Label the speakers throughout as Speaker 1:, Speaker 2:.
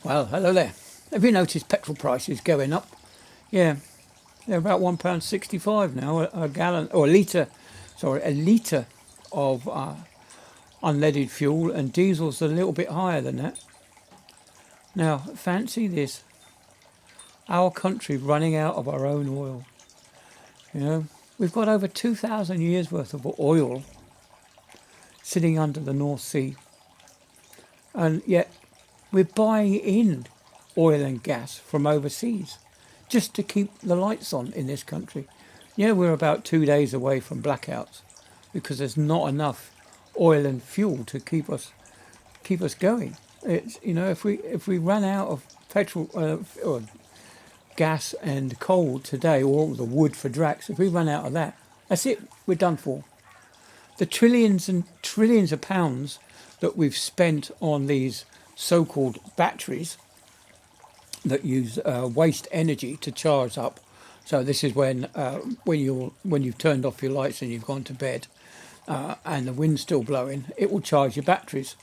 Speaker 1: Well, hello there. Have you noticed petrol prices going up? Yeah, they're about £1.65 now a gallon or a litre. Sorry, a litre of unleaded fuel, and diesel's a little bit higher than that. Now, fancy this: our country running out of our own oil. You know, we've got over 2,000 years worth of oil sitting under the North Sea, and yet we're buying in oil and gas from overseas just to keep the lights on in this country. Yeah, we're about 2 days away from blackouts because there's not enough oil and fuel to keep us going. It's if we run out of petrol or gas and coal today, or the wood for Drax, if we run out of that, that's it. We're done for. The trillions and trillions of pounds that we've spent on these so-called batteries that use waste energy to charge up. So this is when you've turned off your lights and you've gone to bed, and the wind's still blowing, it will charge your batteries.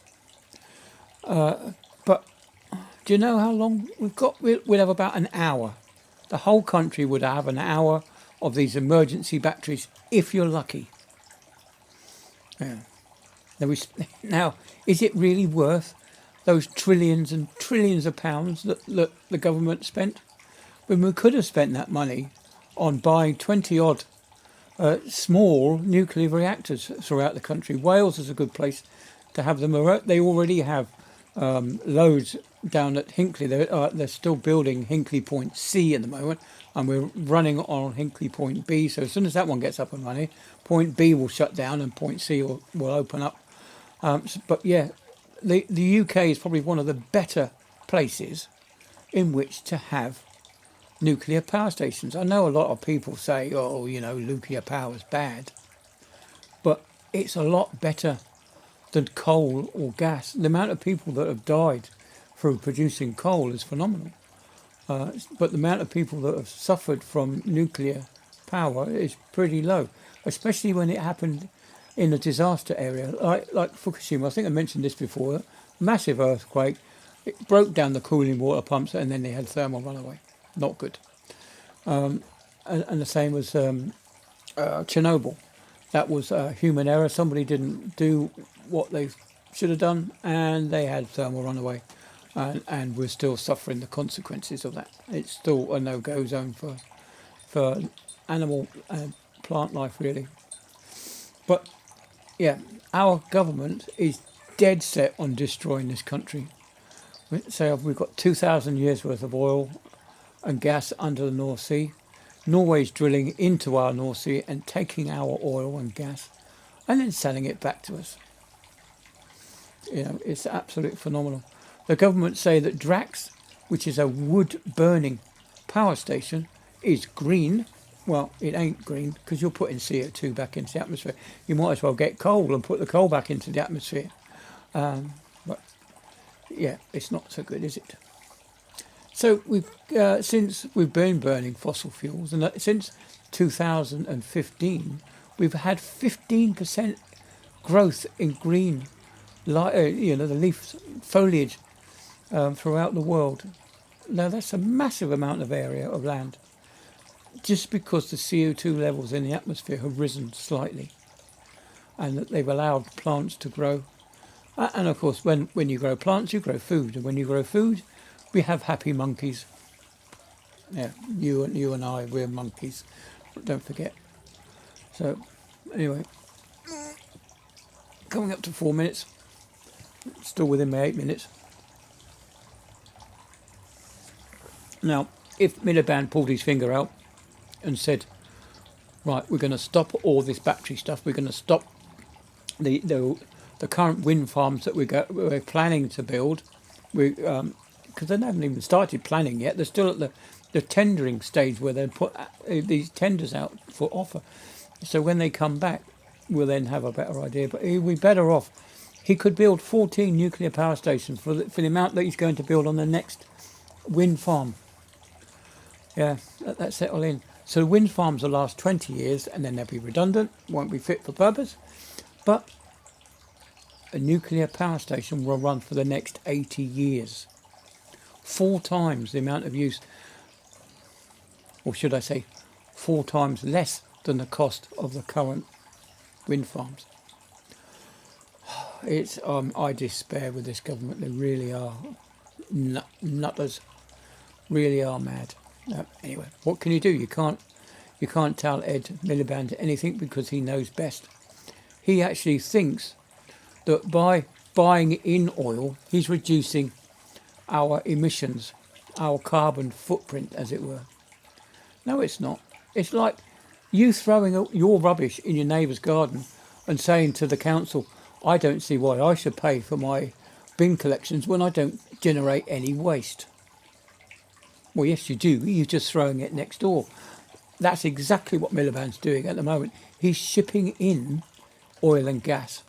Speaker 1: But do you know how long we've got? We'll have about an hour. The whole country would have an hour of these emergency batteries, if you're lucky. Yeah. Now, is it really worth those trillions and trillions of pounds that the government spent? When we could have spent that money on buying 20 odd small nuclear reactors throughout the country. Wales is a good place to have them. They already have loads down at Hinkley. They're still building Hinkley Point C at the moment, and we're running on Hinkley Point B. So as soon as that one gets up and running, Point B will shut down and Point C will open up. But yeah, the UK is probably one of the better places in which to have nuclear power stations. I know a lot of people say, oh, nuclear power is bad, but it's a lot better than coal or gas. The amount of people that have died through producing coal is phenomenal. But the amount of people that have suffered from nuclear power is pretty low, especially when it happened in a disaster area like Fukushima. I think I mentioned this before. Massive earthquake. It broke down the cooling water pumps, and then they had thermal runaway. Not good. And the same as Chernobyl. That was human error. Somebody didn't do what they should have done, and they had thermal runaway. And we're still suffering the consequences of that. It's still a no-go zone for animal and plant life, really. But yeah, our government is dead set on destroying this country. So we've got 2,000 years worth of oil and gas under the North Sea. Norway's drilling into our North Sea and taking our oil and gas and then selling it back to us. It's absolutely phenomenal. The government say that Drax, which is a wood-burning power station, is green. Well, it ain't green because you're putting CO2 back into the atmosphere. You might as well get coal and put the coal back into the atmosphere. But yeah, it's not so good, is it? So since we've been burning fossil fuels, and since 2015, we've had 15% growth in green, the leaf foliage throughout the world. Now that's a massive amount of area of land, just because the CO2 levels in the atmosphere have risen slightly, and that they've allowed plants to grow. And of course, when you grow plants, you grow food, and when you grow food, we have happy monkeys. Yeah, you and I, we're monkeys. Don't forget. So, anyway, coming up to 4 minutes. Still within my 8 minutes. Now, if Miliband pulled his finger out and said, right, we're going to stop all this battery stuff, we're going to stop the current wind farms that we're planning to build, because they haven't even started planning yet. They're still at the tendering stage where they put these tenders out for offer. So when they come back, we'll then have a better idea. But he'll be better off. He could build 14 nuclear power stations for the amount that he's going to build on the next wind farm. Yeah, that's it all in. So the wind farms will last 20 years and then they'll be redundant, won't be fit for purpose. But a nuclear power station will run for the next 80 years. 4 times the amount of use, or should I say 4 times less than the cost of the current wind farms. It's I despair with this government. They really are nutters, really are mad. Anyway, what can you do? You can't tell Ed Miliband anything because he knows best. He actually thinks that by buying in oil, he's reducing our emissions, our carbon footprint, as it were. No, it's not. It's like you throwing your rubbish in your neighbour's garden and saying to the council, I don't see why I should pay for my bin collections when I don't generate any waste. Well, yes, you do. You're just throwing it next door. That's exactly what Miliband's doing at the moment. He's shipping in oil and gas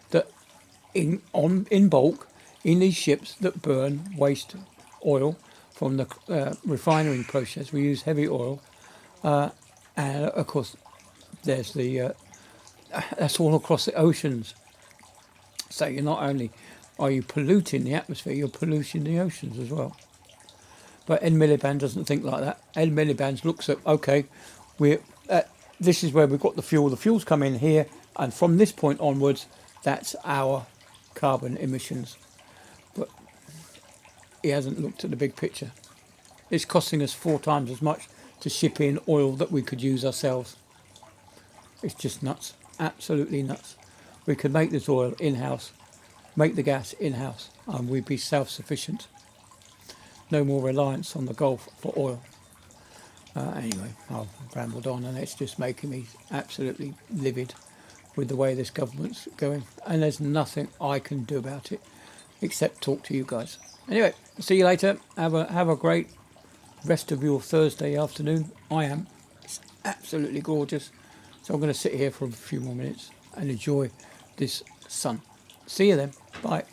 Speaker 1: that in bulk in these ships that burn waste oil from the refining process. We use heavy oil, and of course, there's the that's all across the oceans. So you're not only are you polluting the atmosphere, you're polluting the oceans as well. But Ed Miliband doesn't think like that. Ed Miliband looks at, okay, this is where we've got the fuel. The fuels come in here, and from this point onwards, that's our carbon emissions. But he hasn't looked at the big picture. It's costing us 4 times as much to ship in oil that we could use ourselves. It's just nuts, absolutely nuts. We could make this oil in-house, make the gas in-house, and we'd be self-sufficient. No more reliance on the Gulf for oil. Anyway, I've rambled on, and it's just making me absolutely livid with the way this government's going, and there's nothing I can do about it except talk to you guys. Anyway, see you later. Have a great rest of your Thursday afternoon. I am. It's absolutely gorgeous. So I'm going to sit here for a few more minutes and enjoy this sun. See you then. Bye.